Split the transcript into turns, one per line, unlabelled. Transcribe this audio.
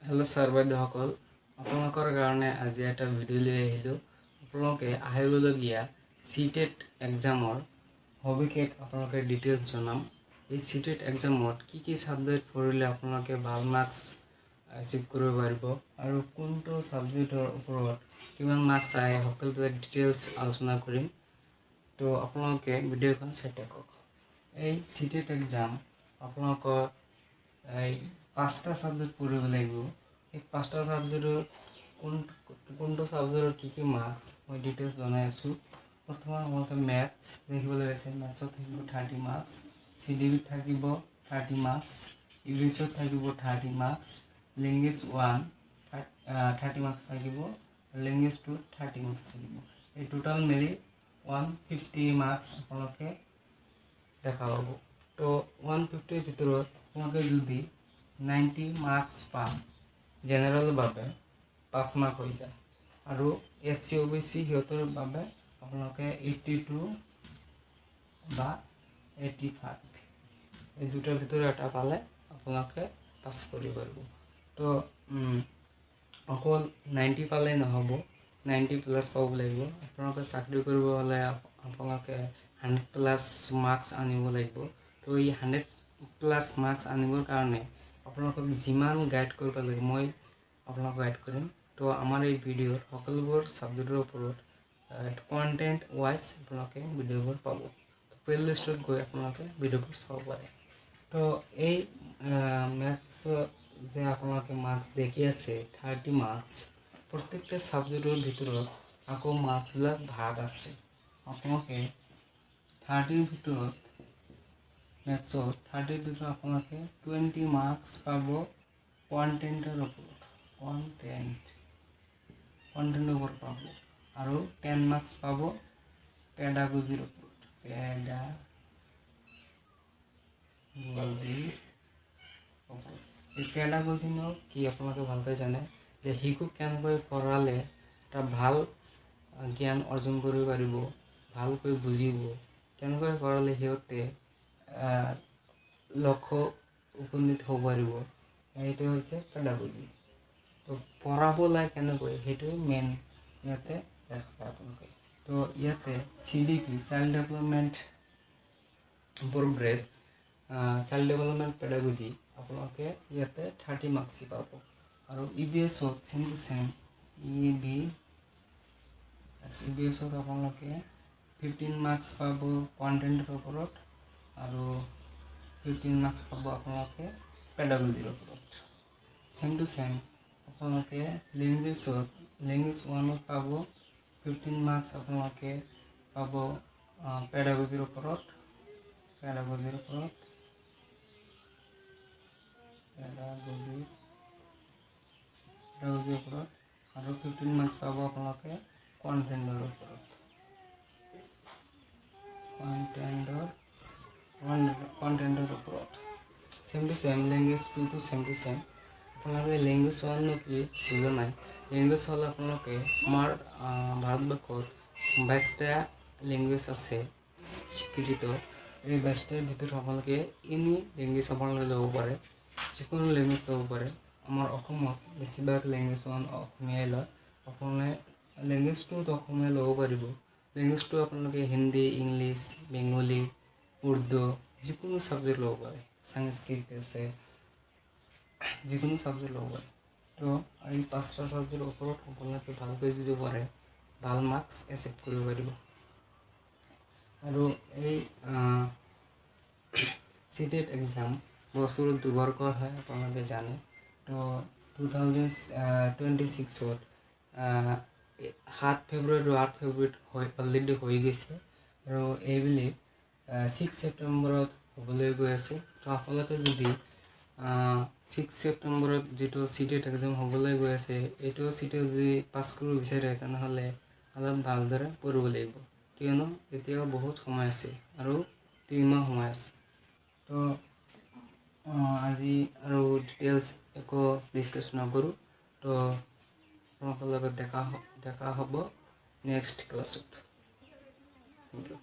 Hello sir বাইদেউসকল আপোনালোকৰ কাৰণে আজি এটা ভিডিঅ' লৈ আহিলোঁ। আপোনালোকে আহিবলগীয়া সিটেট এক্সামৰ সবিশেষ আপোনালোকে ডিটেইলছ জনাম। এই সিটেট এক্সামত কি সাবজেক্ট পঢ়িলে আপোনালোকে ভাল মাৰ্কছ এচিভ কৰিব পাৰিব আৰু কোনটো সাবজেক্টৰ ওপৰত কিমান মাৰ্কছ আহে সকলোবিলাক ডিটেইলছ আলোচনা কৰিম। তো আপোনালোকে ভিডিঅ'খন চাই থাকক। এই সিটেট এক্সাম আপোনালোকৰ পাঁচটা সাবজেক্ট পঢ়িব লাগিব। এই পাঁচটা সাবজেক্টৰ কোনটো সাবজেক্টৰ কি মাৰ্কছ মই ডিটেইলছ জনাই আছোঁ। প্ৰথমে আপোনালোকে মেথছ দেখিবলৈ পাইছে। মেথছত থাকিব 30 মাৰ্কছ, CDB থাকিব 30 মাৰ্কছ, ইংলিছত থাকিব 30 মাৰ্কছ, লেংগুৱেজ 1 30 মাৰ্কছ থাকিব, লেংগুৱেজ 2 30 মাৰ্কছ থাকিব। এই টোটাল মিলি 150 মাৰ্কছ আপোনালোকে দেখা পাব। তো 150 ভিতৰত আপোনালোকে যদি 90 মাৰ্কছ পায় জেনেৰেল বাবে 5 মাৰ্ক হৈ যায় আৰু SC OBC সিহঁতৰ বাবে আপোনালোকে 82 বা 85 এই দুটাৰ ভিতৰত এটা পালে আপোনালোকে পাছ কৰিব পাৰিব। তো অকল 90 পালে নহ'ব, 90 প্লাছ পাব লাগিব। আপোনালোকে চাকৰি কৰিব হ'লে আপোনালোকে 100 প্লাছ মাৰ্কছ আনিব লাগিব। তো এই 100 প্লাছ মাৰ্কছ আনিবৰ কাৰণে আপোনালোকক যিমান গাইড কৰিব লাগে মই আপোনালোকক গাইড কৰিম। তো আমাৰ এই ভিডিঅ'ৰ সকলোবোৰ সাবজেক্টৰ ওপৰত কন্টেন্ট ওয়াইজ আপোনালোকে ভিডিঅ'বোৰ পাব। তো প্লেলিষ্টত গৈ আপোনালোকে ভিডিঅ'বোৰ চাব পাৰে। তো এই মেথছ যে আপোনালোকে মাৰ্কছ দেখি আছে 30 মাৰ্কছ, প্ৰত্যেকটা সাবজেক্টৰ ভিতৰত আকৌ মাৰ্কছবিলাক ভাগ আছে। আপোনালোকে 30ৰ ভিতৰত মেথছত 30ৰ ভিতৰত আপোনালোকে 20 মাৰ্কছ পাব কন্টেন্টৰ ওপৰত, কন্টেন্টৰ ওপৰত পাব আৰু 10 মাৰ্কছ পাব পেডাগজিৰ ওপৰত। এই পেডাগজিনো কি আপোনালোকে ভালকৈ জানে যে শিশুক কেনেকৈ পঢ়ালে এটা ভাল জ্ঞান অৰ্জন কৰিব পাৰিব, ভালকৈ বুজিব, কেনেকৈ পঢ়ালে সিহঁতে লক্ষ্য উপনীত হ'ব পাৰিব, এইটো হৈছে পেডাগজি। তো পঢ়াব লাগে কেনেকৈ সেইটোৱে মেইন ইয়াতে দেখা আপোনালোকে। তো ইয়াতে CDP child development progress, child development pedagogy আপোনালোকে ইয়াতে 30 মাৰ্কছ পাব আৰু EBSত চেম টু চেম EBSত আপোনালোকে 15 মাৰ্কছ পাব কন্টেন্টৰ ওপৰত আৰু 15 মাৰ্কছ পাব আপোনালোকে পেডাগজিৰ ওপৰত। চেম টু চেম আপোনালোকে লেংগুৱেজ 1ত পাব 15 মাৰ্কছ আপোনালোকে পাব পেডাগজিৰ ওপৰত আৰু 15 মাৰ্কছ পাব আপোনালোকে কন্টেন্টৰ ওপৰত। চেম টু চেম লেংগুৱেজ 2টো চেম টু চেম। আপোনালোকে লেংগুৱেজ 1নো কি বুজা নাই। লেংগুৱেজ হ'লে আপোনালোকে আমাৰ ভাৰতবৰ্ষত 22টা লেংগুৱেজ আছে স্বীকৃত। এই 22টাৰ ভিতৰত আপোনালোকে এনি লেংগুৱেজ আপোনালোকে ল'ব পাৰে, যিকোনো লেংগুৱেজ ল'ব পাৰে। আমাৰ অসমত বেছিভাগ লেংগুৱেজ অসমীয়াই লয়। আপোনালোকে লেংগুৱেজ 2ত অসমীয়া ল'ব পাৰিব। লেংগুৱেজ 2 আপোনালোকে হিন্দী, ইংলিছ, বেংগলী, উৰ্দু যিকোনো সাবজেক্ট ল'ব পাৰে। সংস্কৃত আছে, যিকোনো সাবজেক্ট ল'ব পাৰে। তো এই 5টা সাবজেক্টৰ ওপৰত আপোনালোকে ভালকৈ যদি পাৰে ভাল মাৰ্কছ এচিভ কৰিব পাৰিব। আৰু এই সিটেট এক্সাম বছৰত দুবাৰ কৰা হয় আপোনালোকে জানে। তো 2026ত 7 ফেব্ৰুৱাৰী আৰু 8 ফেব্ৰুৱাৰীত অলৰেডি হৈ গৈছে আৰু এইবুলি 6 ছেপ্টেম্বৰত হ'বলৈ গৈ আছে। তো আপোনালোকে যদি 6 ছেপ্টেম্বৰত যিটো সিটেট এক্সাম হ'বলৈ গৈ আছে এইটো সিটেট যদি পাছ কৰিব বিচাৰে তেনেহ'লে অলপ ভালদৰে পঢ়িব লাগিব, কিয়নো এতিয়াও বহুত সময় আছে আৰু 3 মাহ সময় আছে। তো আজি আৰু ডিটেইলছ একো ডিছকাছ নকৰোঁ। তো আপোনালোকৰ লগত দেখা হ'ব নেক্সট ক্লাছত। Thank U.